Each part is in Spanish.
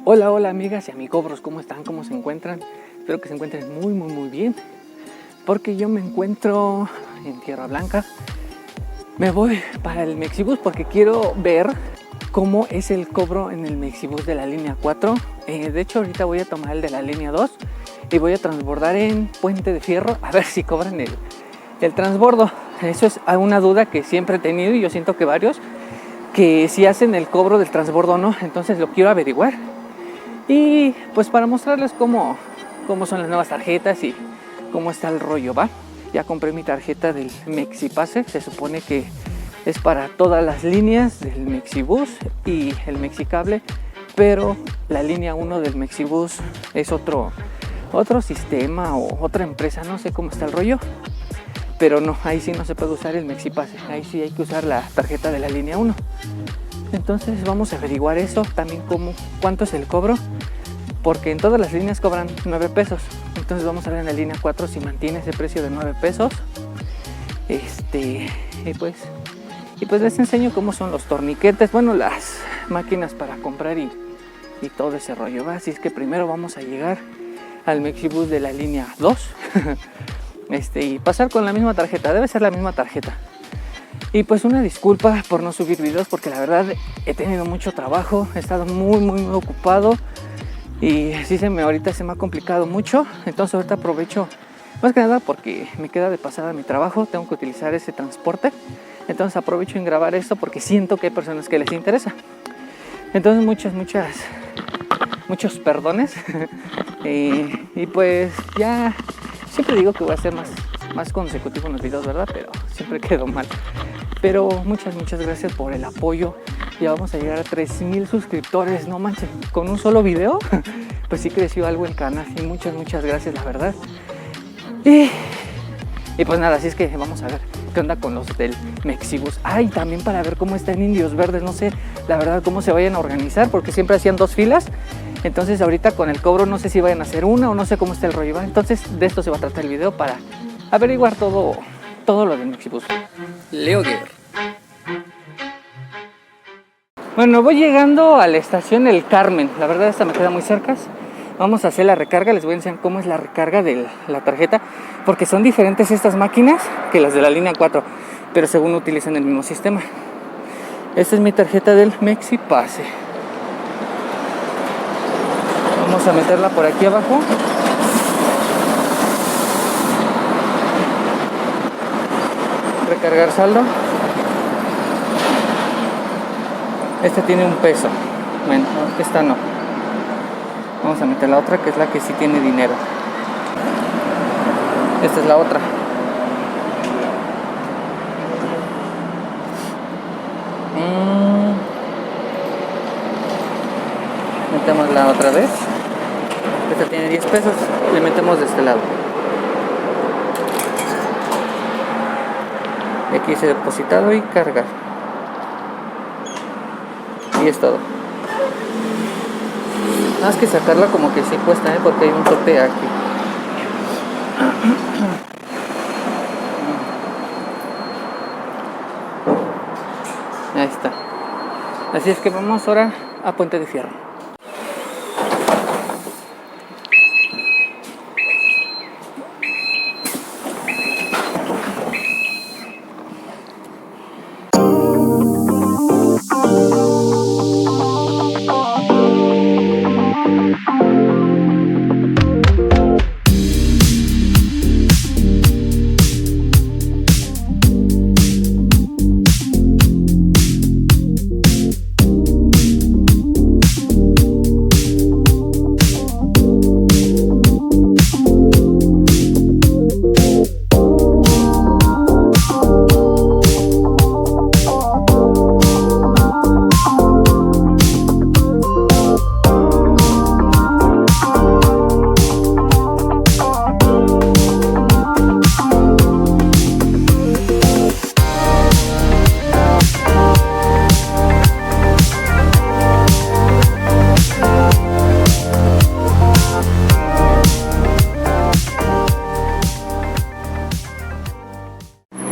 Hola, hola amigas y amigobros, ¿cómo están? ¿Cómo se encuentran? Espero que se encuentren muy bien, porque yo me encuentro en Tierra Blanca. Me voy para el Mexibus porque quiero ver cómo es el cobro en el Mexibus de la línea 4. De hecho, ahorita voy a tomar el de la línea 2 y voy a transbordar en Puente de Fierro a ver si cobran el transbordo. Eso es una duda que siempre he tenido y yo siento que varios, que si hacen el cobro del transbordo o no, entonces lo quiero averiguar. Y pues para mostrarles cómo son las nuevas tarjetas y cómo está el rollo, ¿va? Ya compré mi tarjeta del Mexipase, se supone que es para todas las líneas del Mexibus y el Mexicable, pero la línea 1 del Mexibus es otro sistema o otra empresa, no sé cómo está el rollo, pero no, ahí sí no se puede usar el Mexipase, ahí sí hay que usar la tarjeta de la línea 1. Entonces vamos a averiguar eso, también cuánto es el cobro, porque en todas las líneas cobran 9 pesos. Entonces vamos a ver en la línea 4 si mantiene ese precio de 9 pesos. Y pues les enseño cómo son los torniquetes, bueno, las máquinas para comprar y todo ese rollo, ¿va? Así es que primero vamos a llegar al Mexibus de la línea 2 y pasar con la misma tarjeta, debe ser la misma tarjeta. Y pues una disculpa por no subir videos, porque la verdad he tenido mucho trabajo, he estado muy ocupado y sí ahorita se me ha complicado mucho. Entonces ahorita aprovecho más que nada porque me queda de pasada mi trabajo, tengo que utilizar ese transporte. Entonces aprovecho en grabar esto porque siento que hay personas que les interesa. Entonces muchos perdones. y pues ya siempre digo que voy a ser más consecutivo en los videos, ¿verdad? Pero siempre quedo mal. Pero muchas gracias por el apoyo. Ya vamos a llegar a 3,000 suscriptores, no manches, con un solo video. Pues sí creció algo el canal y muchas gracias, la verdad. Y pues nada, así es que vamos a ver qué onda con los del Mexibus. Y también para ver cómo están Indios Verdes, no sé la verdad cómo se vayan a organizar, porque siempre hacían 2 filas. Entonces ahorita con el cobro no sé si vayan a hacer una o no sé cómo está el rollo, ¿va? Entonces de esto se va a tratar el video, para averiguar todo lo del Mexibus. Leo Guerra. Bueno, voy llegando a la estación El Carmen. La verdad esta me queda muy cerca. Vamos a hacer la recarga. Les voy a enseñar cómo es la recarga de la tarjeta, porque son diferentes estas máquinas que las de la línea 4, pero según utilizan el mismo sistema. Esta es mi tarjeta del Mexipase. Vamos a meterla por aquí abajo. Recargar saldo. Esta tiene 1 peso. Bueno, esta no. Vamos a meter la otra, que es la que sí tiene dinero. Esta es la otra. Metemos la otra vez. Esta tiene 10 pesos. Le metemos de este lado. Y aquí dice depositado y cargar. Y es todo. Más que sacarla como que sí cuesta, porque hay un tope aquí. Ahí está. Así es que vamos ahora a Puente de Fierro.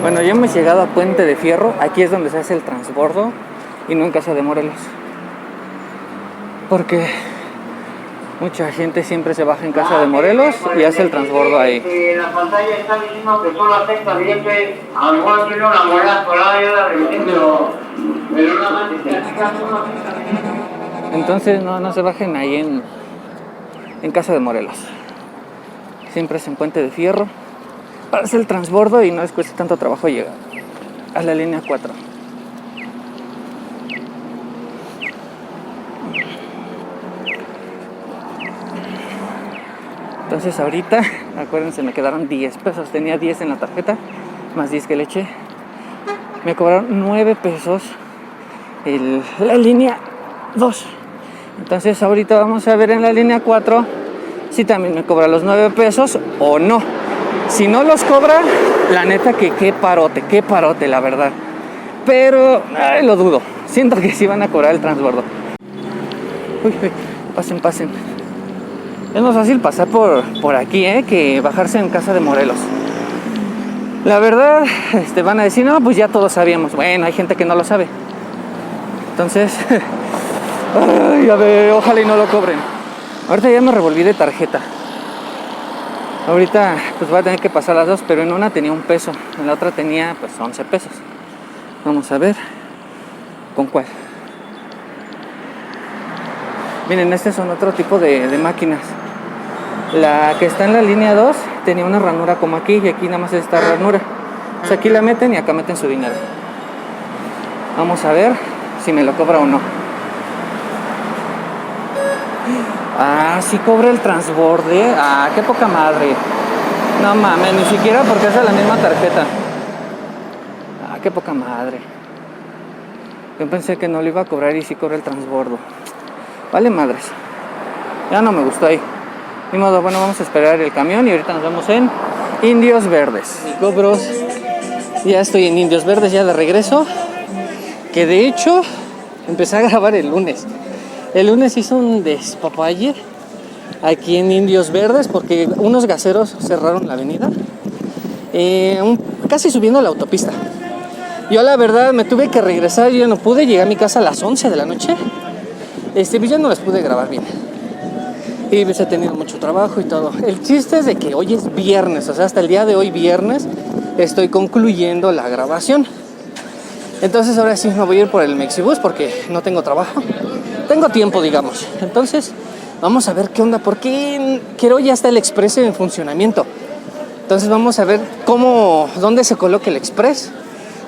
Bueno, ya hemos llegado a Puente de Fierro. Aquí es donde se hace el transbordo y no en Casa de Morelos, porque Mucha gente siempre se baja en Casa de Morelos y hace el transbordo ahí. La pantalla está diciendo que solo afecta directamente, a lo mejor tiene una moneda por ahí, yo la revisé, pero nada más entonces no se bajen ahí en Casa de Morelos. Siempre es en Puente de Fierro. Hace el transbordo y no les cuesta tanto trabajo llegar a la línea 4. Entonces ahorita, acuérdense, me quedaron 10 pesos. Tenía 10 en la tarjeta, más 10 que le eché. Me cobraron 9 pesos la línea 2. Entonces ahorita vamos a ver en la línea 4 si también me cobra los 9 pesos o no. Si no los cobra, la neta que qué parote, la verdad. Pero lo dudo. Siento que sí van a cobrar el transbordo. Uy, pasen. Es más fácil pasar por aquí, que bajarse en Casa de Morelos. La verdad, van a decir, no, pues ya todos sabíamos. Bueno, hay gente que no lo sabe. Entonces, a ver, ojalá y no lo cobren. Ahorita ya me revolví de tarjeta. Ahorita, pues voy a tener que pasar las dos, pero en una tenía 1 peso. En la otra tenía, pues, 11 pesos. Vamos a ver con cuál. Miren, este son otro tipo de máquinas. La que está en la línea 2 tenía una ranura como aquí y aquí nada más es esta ranura. O sea, aquí la meten y acá meten su dinero. Vamos a ver si me lo cobra o no. Ah, sí cobra el transborde. Ah, qué poca madre. No mames, ni siquiera porque es de la misma tarjeta. Ah, qué poca madre. Yo pensé que no lo iba a cobrar y sí cobra el transbordo. Vale madres. Ya no me gustó ahí. Ni modo, bueno, vamos a esperar el camión y ahorita nos vemos en Indios Verdes. Y cobros. Ya estoy en Indios Verdes, ya de regreso. Que de hecho empecé a grabar el lunes. El lunes hizo un despapalle aquí en Indios Verdes porque unos gaseros cerraron la avenida. Casi subiendo la autopista. Yo la verdad me tuve que regresar, yo no pude, llegué a mi casa a las 11 de la noche. Pues ya no las pude grabar bien. Y pues he tenido mucho trabajo y todo. El chiste es de que hoy es viernes, o sea, hasta el día de hoy viernes estoy concluyendo la grabación. Entonces ahora sí me voy a ir por el Mexibus porque no tengo trabajo. Tengo tiempo, digamos. Entonces vamos a ver qué onda, porque quiero ya está el Express en funcionamiento. Entonces vamos a ver dónde se coloca el Express,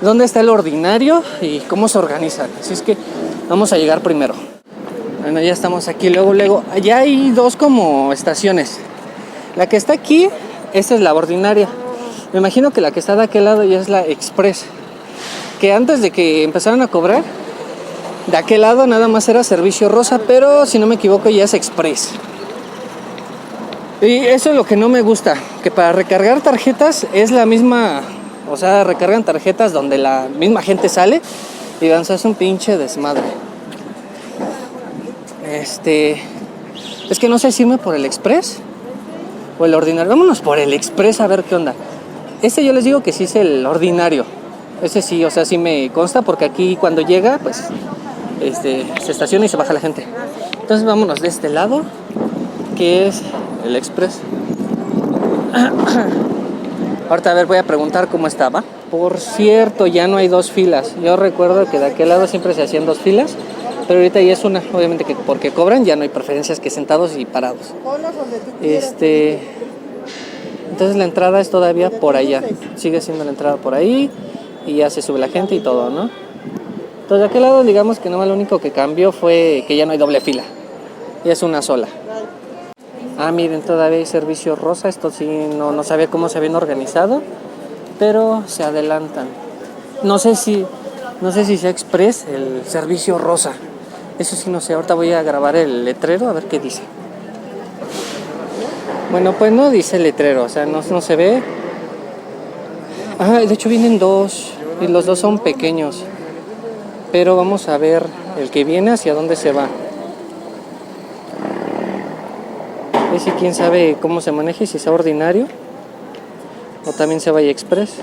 dónde está el ordinario y cómo se organizan. Así es que vamos a llegar primero. Bueno, ya estamos aquí, luego. Allá hay 2 como estaciones. La que está aquí, esta es la ordinaria. Me imagino que la que está de aquel lado ya es la Express. Que antes de que empezaran a cobrar, de aquel lado nada más era servicio rosa, pero si no me equivoco ya es Express. Y eso es lo que no me gusta, que para recargar tarjetas es la misma, o sea, recargan tarjetas donde la misma gente sale y van a hacer un pinche desmadre. Es que no sé si irme por el Express o el ordinario. Vámonos por el Express a ver qué onda. Yo les digo que sí es el ordinario. Ese sí, o sea, sí me consta porque aquí cuando llega, pues, se estaciona y se baja la gente. Entonces vámonos de este lado, que es el Express. Ahorita a ver, voy a preguntar cómo estaba. Por cierto, ya no hay 2 filas. Yo recuerdo que de aquel lado siempre se hacían 2 filas. Pero ahorita ya es una, obviamente que porque cobran ya no hay preferencias que sentados y parados. Entonces la entrada es todavía por allá. Sigue siendo la entrada por ahí y ya se sube la gente y todo, ¿no? Entonces de aquel lado digamos que no, lo único que cambió fue que ya no hay doble fila. Ya es una sola. Ah, miren, todavía hay servicio rosa. Esto sí, no sabía cómo se habían organizado, pero se adelantan. No sé si sea Express el servicio rosa. Eso sí, no sé. Ahorita voy a grabar el letrero a ver qué dice. Bueno, pues no dice letrero, o sea, no se ve. Ah, de hecho vienen 2 y los 2 son pequeños. Pero vamos a ver el que viene hacia dónde se va. Es si quién sabe cómo se maneje, si sea ordinario o también se vaya Express.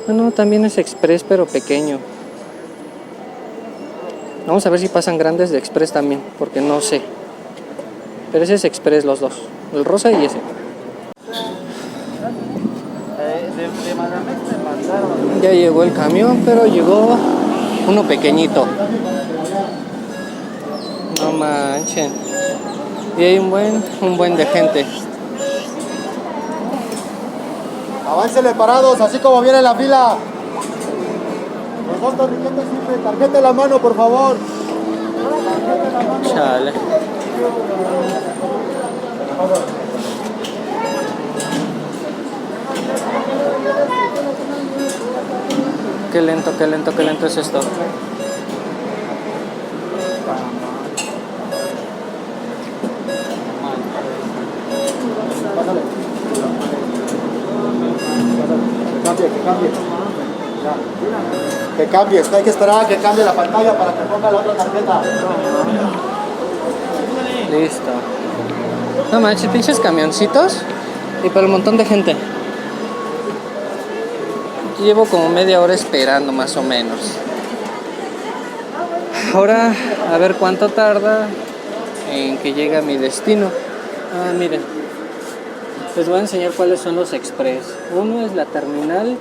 Bueno, también es Express pero pequeño. Vamos a ver si pasan grandes de Express también, porque no sé. Pero ese es Express los dos, el rosa y ese. Ya llegó el camión, pero llegó uno pequeñito. No manchen. Y hay un buen de gente. Aváncenle parados, así como viene la fila. Los dos torniquetes siempre, tarjeta en la mano, por favor. Chale. Qué lento es esto. Que cambie, hay que esperar a que cambie la pantalla para que ponga la otra tarjeta. Listo. No manches, pinches camioncitos y para un montón de gente. Llevo como media hora esperando más o menos. Ahora a ver cuánto tarda en que llegue a mi destino. Ah, miren. Les voy a enseñar cuáles son los express. Uno es la terminal,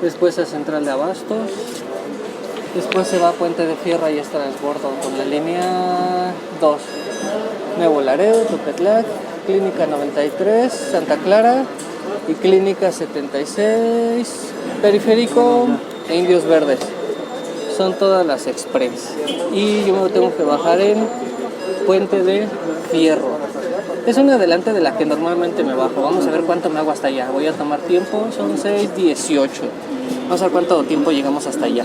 después a Central de Abastos, después se va a Puente de Fierro y es transbordo con la línea 2. Nuevo Laredo, Tupetlac, Clínica 93, Santa Clara y Clínica 76, Periférico e Indios Verdes. Son todas las express. Y yo me tengo que bajar en Puente de Fierro. Es una adelante de la que normalmente me bajo. Vamos a ver cuánto me hago hasta allá. Voy a tomar tiempo, son 6:18. Vamos a ver cuánto tiempo llegamos hasta allá.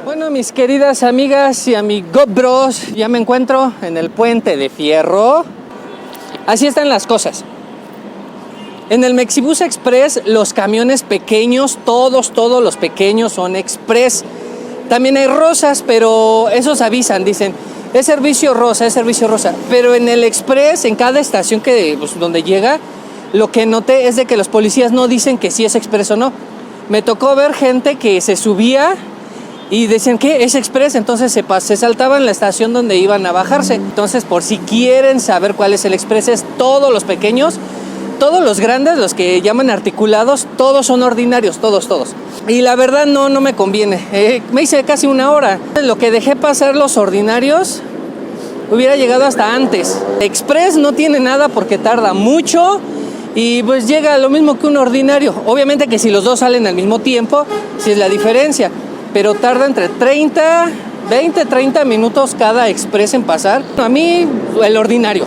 Bueno, mis queridas amigas y amigos bros, ya me encuentro en el Puente de Fierro. Así están las cosas. En el Mexibus Express, los camiones pequeños, todos los pequeños son express. También hay rosas, pero esos avisan, dicen, es servicio rosa. Pero en el express, en cada estación donde llega, lo que noté es de que los policías no dicen que sí es express o no. Me tocó ver gente que se subía y decían que es express, entonces se saltaban la estación donde iban a bajarse. Entonces, por si quieren saber cuál es el express, es todos los pequeños, todos los grandes, los que llaman articulados, todos son ordinarios, todos. Y la verdad no me conviene. Me hice casi una hora. Lo que dejé pasar los ordinarios, hubiera llegado hasta antes. Express no tiene nada porque tarda mucho y pues llega lo mismo que un ordinario. Obviamente que si los dos salen al mismo tiempo, sí es la diferencia. Pero tarda entre 20-30 minutos cada express en pasar. A mí, el ordinario.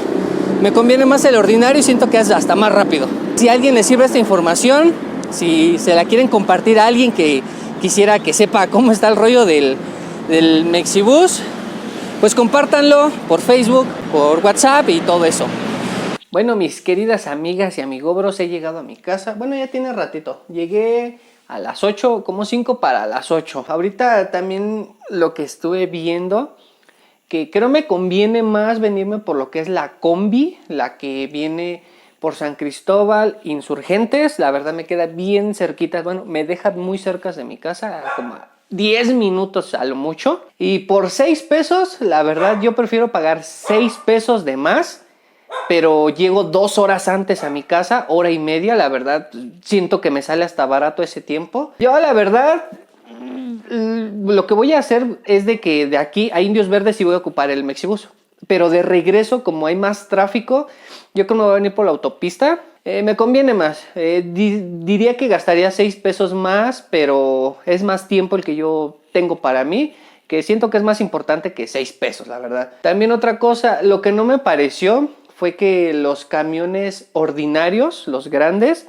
Me conviene más el ordinario y siento que es hasta más rápido. Si a alguien le sirve esta información, si se la quieren compartir a alguien que quisiera que sepa cómo está el rollo del Mexibus, pues compártanlo por Facebook, por WhatsApp y todo eso. Bueno, mis queridas amigas y amigobros, he llegado a mi casa. Bueno, ya tiene ratito. Llegué a las 8, como 5 para las 8. Ahorita también lo que estuve viendo, que creo me conviene más venirme por lo que es la combi, la que viene por San Cristóbal, Insurgentes. La verdad me queda bien cerquita. Bueno, me deja muy cerca de mi casa, como a 10 minutos a lo mucho. Y por 6 pesos, la verdad yo prefiero pagar 6 pesos de más, pero llego 2 horas antes a mi casa, hora y media. La verdad siento que me sale hasta barato ese tiempo. Yo la verdad lo que voy a hacer es de que de aquí a Indios Verdes sí voy a ocupar el Mexibus, pero de regreso, como hay más tráfico, yo creo que me voy a venir por la autopista. Me conviene más. Diría que gastaría 6 pesos más, pero es más tiempo el que yo tengo para mí, que siento que es más importante que 6 pesos, la verdad. También otra cosa, lo que no me pareció fue que los camiones ordinarios, los grandes,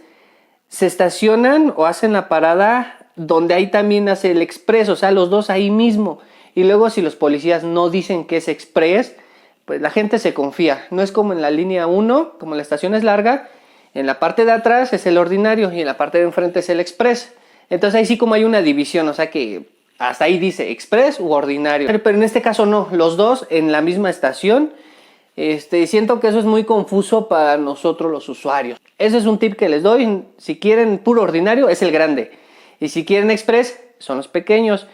se estacionan o hacen la parada donde ahí también hace el express, o sea, los dos ahí mismo. Y luego si los policías no dicen que es express, pues la gente se confía. No es como en la línea 1, como la estación es larga, en la parte de atrás es el ordinario y en la parte de enfrente es el express. Entonces ahí sí como hay una división, o sea que hasta ahí dice express u ordinario. Pero en este caso no, los dos en la misma estación. Siento que eso es muy confuso para nosotros los usuarios. Ese es un tip que les doy. Si quieren puro ordinario es el grande, y si quieren express son los pequeños.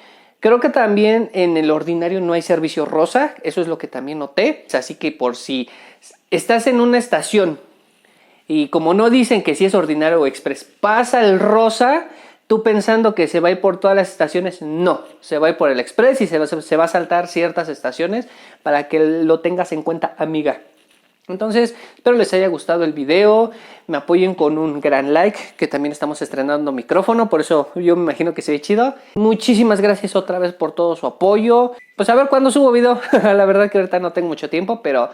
Creo que también en el ordinario no hay servicio rosa, eso es lo que también noté. Así que por si estás en una estación y como no dicen que si es ordinario o express, pasa el rosa, tú pensando que se va a ir por todas las estaciones, no, se va a ir por el express y se va a saltar ciertas estaciones para que lo tengas en cuenta, amiga. Entonces, espero les haya gustado el video, me apoyen con un gran like, que también estamos estrenando micrófono, por eso yo me imagino que se ve chido. Muchísimas gracias otra vez por todo su apoyo. Pues a ver cuándo subo video, la verdad que ahorita no tengo mucho tiempo, pero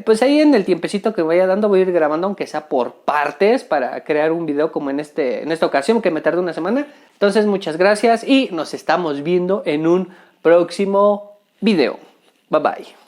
pues ahí en el tiempecito que vaya dando voy a ir grabando, aunque sea por partes, para crear un video como en esta ocasión, que me tardé una semana. Entonces, muchas gracias y nos estamos viendo en un próximo video. Bye bye.